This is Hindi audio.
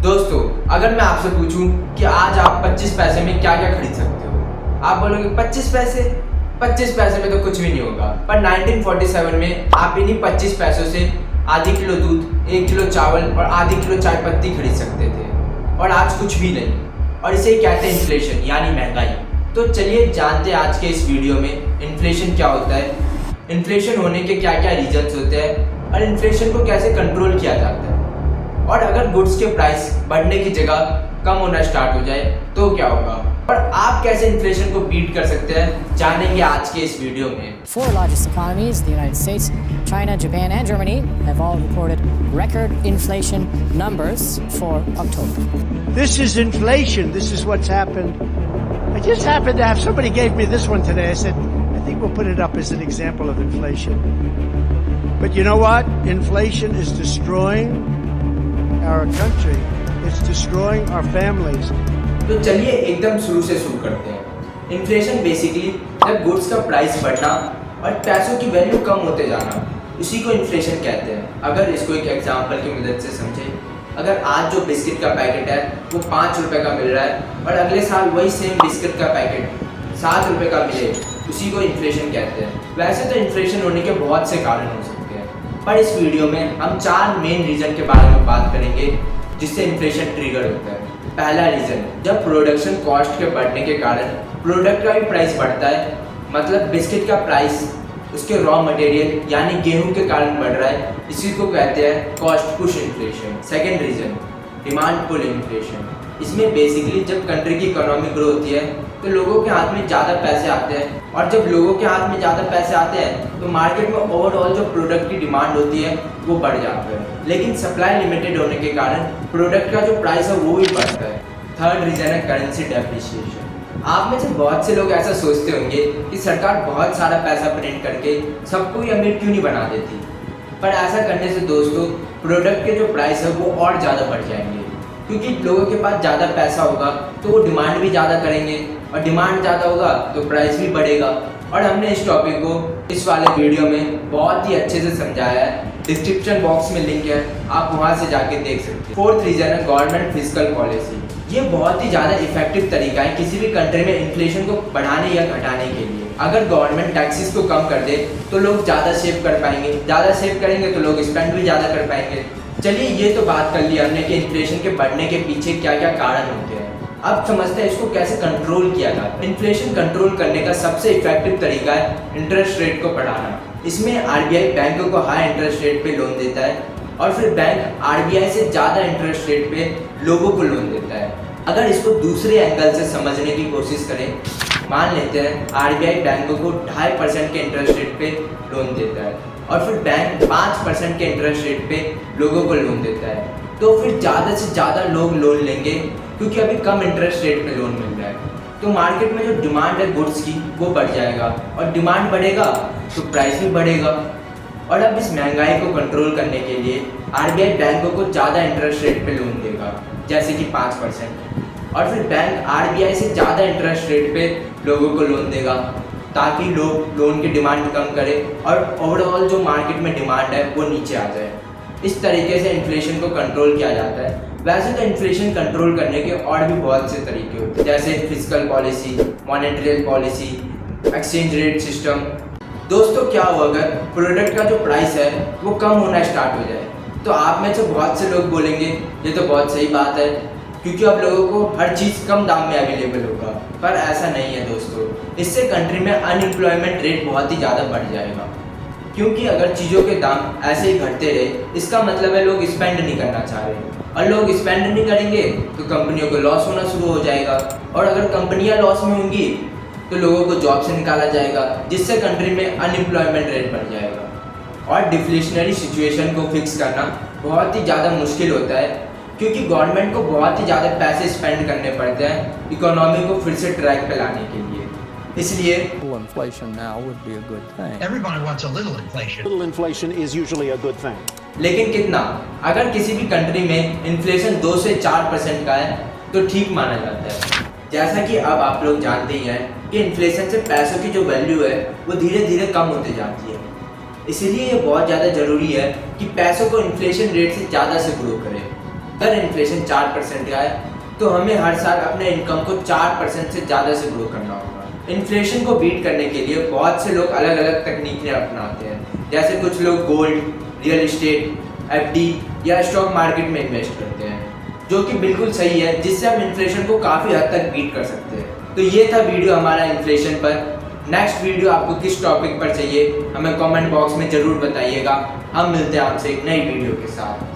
दोस्तों, अगर मैं आपसे पूछूं कि आज आप 25 पैसे में क्या क्या खरीद सकते हो, आप बोलोगे 25 पैसे? 25 पैसे में तो कुछ भी नहीं होगा। पर 1947 में आप इन्हीं 25 पैसों से आधी किलो दूध, 1 किलो चावल और आधी किलो चाय पत्ती खरीद सकते थे, और आज कुछ भी नहीं। और इसे कहते हैं इन्फ्लेशन, यानी महंगाई। तो चलिए जानते हैं आज के इस वीडियो में इन्फ्लेशन क्या होता है, इन्फ्लेशन होने के क्या क्या रीजंस होते हैं और इन्फ्लेशन को कैसे कंट्रोल किया जाता है। और अगर गुड्स के प्राइस बढ़ने की जगह कम होना स्टार्ट हो जाए तो क्या होगा, और आप कैसे इन्फ्लेशन को बीट कर सकते हैं, जानेंगे आज के इस वीडियो में। Four largest economies, the United States, China, Japan, and Germany, have all reported record inflation numbers for October. This is inflation. This is what's happened. I just happened to have somebody gave me this one today. I said, I think we'll put it up as an example of inflation. But you know what? Inflation is destroying our country. It's destroying our families. तो चलिए एकदम शुरू से शुरू करते हैं। इन्फ्लेशन बेसिकली जब गुड्स का प्राइस बढ़ना और पैसों की वैल्यू कम होते जाना, इसी को इन्फ्लेशन कहते हैं। अगर इसको एक एग्जांपल की मदद से समझें, अगर आज जो बिस्किट का पैकेट है वो 5 रुपए का मिल रहा है और अगले साल वही सेम बिस्किट का पैकेट 7 रुपए का मिले, उसी को इन्फ्लेशन कहते हैं। वैसे तो इन्फ्लेशन होने के बहुत से कारण हो सकते हैं, पर इस वीडियो में हम 4 मेन रीजन के बारे में बात करेंगे जिससे इन्फ्लेशन ट्रिगर होता है। पहला रीजन, जब प्रोडक्शन कॉस्ट के बढ़ने के कारण प्रोडक्ट का भी प्राइस बढ़ता है, मतलब बिस्किट का प्राइस उसके रॉ मटेरियल यानी गेहूं के कारण बढ़ रहा है, इसी को कहते हैं cost push inflation. Second reason, demand pull inflation. इसमें बेसिकली जब कंट्री की इकोनॉमी ग्रो होती है तो लोगों के हाथ में ज़्यादा पैसे आते हैं, और जब लोगों के हाथ में ज़्यादा पैसे आते हैं तो मार्केट में ओवरऑल जो प्रोडक्ट की डिमांड होती है वो बढ़ जाता है, लेकिन सप्लाई लिमिटेड होने के कारण प्रोडक्ट का जो प्राइस है वो भी बढ़ता है। थर्ड रीजन है करेंसी डेप्रिसिएशन। आप में से बहुत से लोग ऐसा सोचते होंगे कि सरकार बहुत सारा पैसा प्रिंट करके सबको ही अमीर क्यों नहीं बना देती, पर ऐसा करने से दोस्तों प्रोडक्ट के जो प्राइस है वो और ज़्यादा बढ़ जाएंगे, क्योंकि लोगों के पास ज़्यादा पैसा होगा तो वो डिमांड भी ज़्यादा करेंगे, और डिमांड ज़्यादा होगा तो प्राइस भी बढ़ेगा। और हमने इस टॉपिक को इस वाले वीडियो में बहुत ही अच्छे से समझाया है, डिस्क्रिप्शन बॉक्स में लिंक है, आप वहाँ से जाके देख सकते हैं। फोर्थ रीजन है गवर्नमेंट फिस्कल पॉलिसी। ये बहुत ही ज़्यादा इफेक्टिव तरीका है किसी भी कंट्री में इन्फ्लेशन को बढ़ाने या घटाने के लिए। अगर गवर्नमेंट टैक्सेस को कम कर दे तो लोग ज़्यादा सेव कर पाएंगे, ज़्यादा सेव करेंगे तो लोग स्पेंड भी ज़्यादा कर पाएंगे। चलिए ये तो बात कर ली हमने कि इन्फ्लेशन के बढ़ने के पीछे क्या क्या कारण होते हैं। अब समझते हैं इसको कैसे कंट्रोल किया जाता है। इन्फ्लेशन कंट्रोल करने का सबसे इफेक्टिव तरीका है इंटरेस्ट रेट को बढ़ाना। इसमें आरबीआई बैंकों को हाई इंटरेस्ट रेट पे लोन देता है, और फिर बैंक आरबीआई से ज़्यादा इंटरेस्ट रेट पे लोगों को लोन देता है। अगर इसको दूसरे एंगल से समझने की कोशिश करें, मान लेते हैं आरबीआई बैंकों को 2.5% के इंटरेस्ट रेट पे लोन देता है, और फिर बैंक 5% के इंटरेस्ट रेट पे लोगों को लोन देता है, तो फिर ज़्यादा से ज़्यादा लोग लोन लेंगे क्योंकि अभी कम इंटरेस्ट रेट पे लोन मिल रहा है। तो मार्केट में जो डिमांड है गुड्स की वो बढ़ जाएगा, और डिमांड बढ़ेगा तो प्राइस भी बढ़ेगा। और अब इस महंगाई को कंट्रोल करने के लिए आरबीआई बैंकों को ज़्यादा इंटरेस्ट रेट पे लोन देगा, जैसे कि 5%, और फिर बैंक आरबीआई से ज़्यादा इंटरेस्ट रेट पे लोगों को लोन देगा, ताकि लोग लोन की डिमांड कम करें और ओवरऑल जो मार्केट में डिमांड है वो नीचे आ जाए। इस तरीके से इन्फ्लेशन को कंट्रोल किया जाता है। वैसे तो इन्फ्लेशन कंट्रोल करने के और भी बहुत से तरीके होते हैं, जैसे fiscal policy, monetary policy, exchange rate system. दोस्तों क्या हो अगर प्रोडक्ट का जो प्राइस है वो कम होना स्टार्ट हो जाए, तो आप में से बहुत से लोग बोलेंगे ये तो बहुत सही बात है, क्योंकि अब लोगों को हर चीज़ कम दाम में अवेलेबल होगा। पर ऐसा नहीं है दोस्तों, इससे कंट्री में अनएम्प्लॉयमेंट रेट बहुत ही ज़्यादा बढ़ जाएगा, क्योंकि अगर चीज़ों के दाम ऐसे ही घटते रहे, इसका मतलब है लोग स्पेंड नहीं करना चाह रहे, और लोग स्पेंड नहीं करेंगे तो कंपनियों को लॉस होना शुरू हो जाएगा, और अगर कंपनियां लॉस में होंगी तो लोगों को जॉब से निकाला जाएगा, जिससे कंट्री में अनएम्प्लॉयमेंट रेट बढ़ जाएगा। और डिफ्लेशनरी सिचुएशन को फिक्स करना बहुत ही ज़्यादा मुश्किल होता है, क्योंकि गवर्नमेंट को बहुत ही ज़्यादा पैसे स्पेंड करने पड़ते हैं इकोनॉमी को फिर से ट्रैक पे लाने के लिए। इसलिए inflation now would be a good thing. Everybody wants a little inflation. Little inflation is usually a good thing. लेकिन कितना? अगर किसी भी कंट्री में इन्फ्लेशन 2 से 4% का है तो ठीक माना जाता है। जैसा कि अब आप लोग जानते ही हैं कि इन्फ्लेशन से पैसों की जो वैल्यू है वो धीरे धीरे कम होती जाती है। इसीलिए ये बहुत ज़्यादा ज़रूरी है कि पैसों को इन्फ्लेशन रेट से ज़्यादा से ग्रो करें। अगर इन्फ्लेशन 4% का है तो हमें हर साल अपने इनकम को 4% से ज़्यादा से ग्रो करना होगा। इन्फ्लेशन को बीट करने के लिए बहुत से लोग अलग अलग तकनीकें अपनाते हैं, जैसे कुछ लोग गोल्ड, रियल इस्टेट, FD या स्टॉक मार्केट में इन्वेस्ट करते हैं, जो कि बिल्कुल सही है, जिससे हम इन्फ्लेशन को काफ़ी हद तक बीट कर सकते हैं। तो ये था वीडियो हमारा इन्फ्लेशन पर। नेक्स्ट वीडियो आपको किस टॉपिक पर चाहिए हमें कमेंट बॉक्स में ज़रूर बताइएगा। हम मिलते हैं आपसे एक नई वीडियो के साथ।